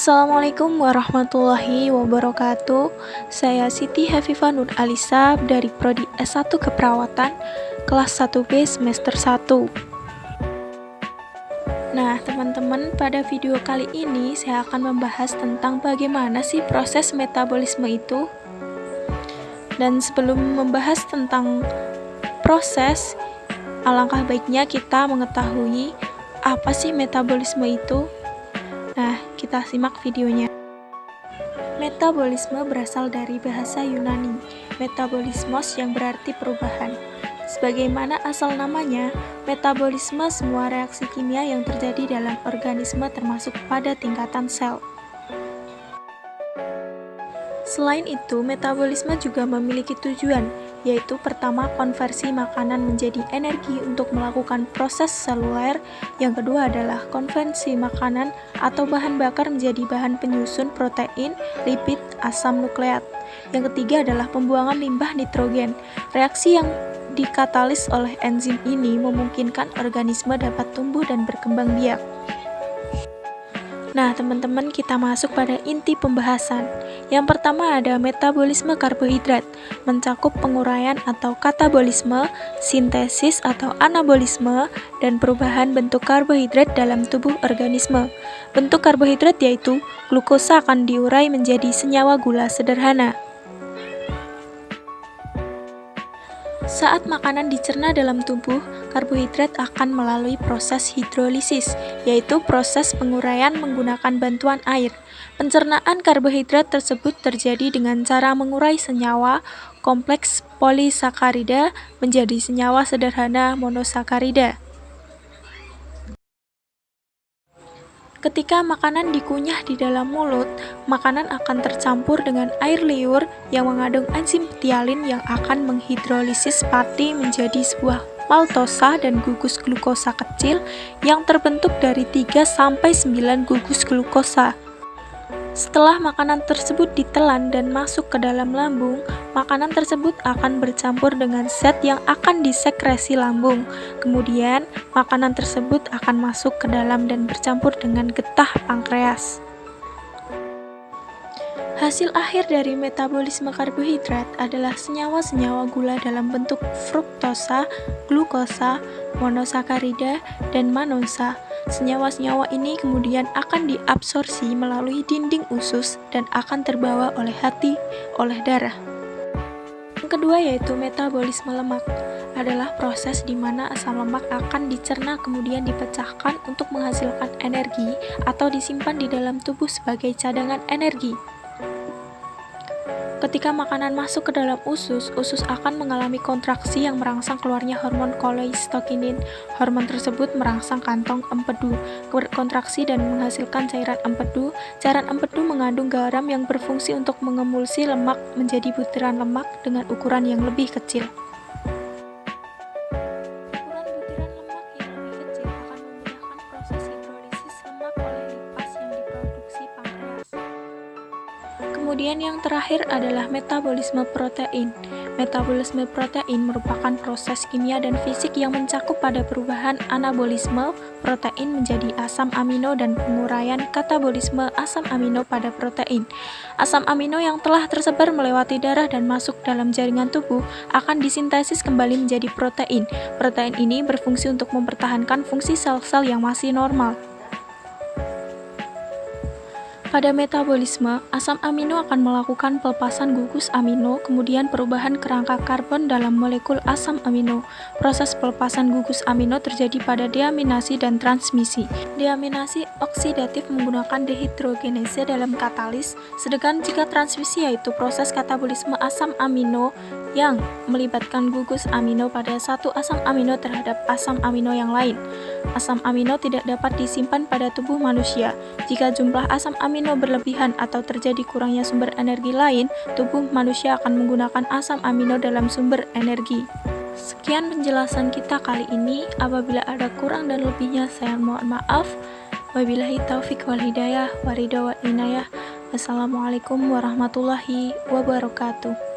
Assalamualaikum warahmatullahi wabarakatuh. Saya Siti Hafifah Nur Alisa dari Prodi S1 Keperawatan, kelas 1B semester 1. Nah, teman-teman, pada video kali ini saya akan membahas tentang bagaimana sih proses metabolisme itu. Dan sebelum membahas tentang proses, alangkah baiknya kita mengetahui apa sih metabolisme itu. Nah, kita simak videonya. Metabolisme berasal dari bahasa Yunani, metabolismos yang berarti perubahan. Sebagaimana asal namanya, metabolisme semua reaksi kimia yang terjadi dalam organisme termasuk pada tingkatan sel. Selain itu, metabolisme juga memiliki tujuan, yaitu pertama, konversi makanan menjadi energi untuk melakukan proses seluler. Yang kedua adalah konversi makanan atau bahan bakar menjadi bahan penyusun protein, lipid, asam nukleat. Yang ketiga adalah pembuangan limbah nitrogen. Reaksi yang dikatalis oleh enzim ini memungkinkan organisme dapat tumbuh dan berkembang biak. Nah, teman-teman, kita masuk pada inti pembahasan. Yang pertama ada metabolisme karbohidrat, mencakup penguraian atau katabolisme, sintesis atau anabolisme, dan perubahan bentuk karbohidrat dalam tubuh organisme. Bentuk karbohidrat yaitu glukosa akan diurai menjadi senyawa gula sederhana. Saat makanan dicerna dalam tubuh, karbohidrat akan melalui proses hidrolisis, yaitu proses penguraian menggunakan bantuan air. Pencernaan karbohidrat tersebut terjadi dengan cara mengurai senyawa kompleks polisakarida menjadi senyawa sederhana monosakarida. Ketika makanan dikunyah di dalam mulut, makanan akan tercampur dengan air liur yang mengandung enzim ptialin yang akan menghidrolisis pati menjadi sebuah maltosa dan gugus glukosa kecil yang terbentuk dari 3-9 gugus glukosa. Setelah makanan tersebut ditelan dan masuk ke dalam lambung, makanan tersebut akan bercampur dengan zat yang akan disekresi lambung. Kemudian, makanan tersebut akan masuk ke dalam dan bercampur dengan getah pankreas. Hasil akhir dari metabolisme karbohidrat adalah senyawa-senyawa gula dalam bentuk fruktosa, glukosa, monosakarida, dan manosa. Senyawa-senyawa ini kemudian akan diabsorpsi melalui dinding usus dan akan terbawa oleh hati oleh darah. Yang kedua yaitu metabolisme lemak, adalah proses di mana asam lemak akan dicerna kemudian dipecahkan untuk menghasilkan energi atau disimpan di dalam tubuh sebagai cadangan energi. Ketika makanan masuk ke dalam usus, usus akan mengalami kontraksi yang merangsang keluarnya hormon kolestokinin. Hormon tersebut merangsang kantong empedu berkontraksi dan menghasilkan cairan empedu. Cairan empedu mengandung garam yang berfungsi untuk mengemulsi lemak menjadi butiran lemak dengan ukuran yang lebih kecil. Ukuran butiran lemak yang lebih kecil akan memudahkan proses hidrolisis lemak oleh lipas yang diproduksi pankreas. Kemudian yang terakhir adalah metabolisme protein. Metabolisme protein merupakan proses kimia dan fisik yang mencakup pada perubahan anabolisme protein menjadi asam amino dan penguraian katabolisme asam amino pada protein. Asam amino yang telah tersebar melewati darah dan masuk dalam jaringan tubuh akan disintesis kembali menjadi protein. Protein ini berfungsi untuk mempertahankan fungsi sel-sel yang masih normal. Pada metabolisme, asam amino akan melakukan pelepasan gugus amino, kemudian perubahan kerangka karbon dalam molekul asam amino. Proses pelepasan gugus amino terjadi pada deaminasi dan transmisi. Deaminasi oksidatif menggunakan dehidrogenase dalam katalis, sedangkan jika transmisi yaitu proses katabolisme asam amino yang melibatkan gugus amino pada satu asam amino terhadap asam amino yang lain. Asam amino tidak dapat disimpan pada tubuh manusia. Jika jumlah asam amino berlebihan atau terjadi kurangnya sumber energi lain, tubuh manusia akan menggunakan asam amino dalam sumber energi. Sekian penjelasan kita kali ini. Apabila ada kurang dan lebihnya, saya mohon maaf. Wabillahi taufik wal hidayah, waridha wal inayah. Wassalamualaikum warahmatullahi wabarakatuh.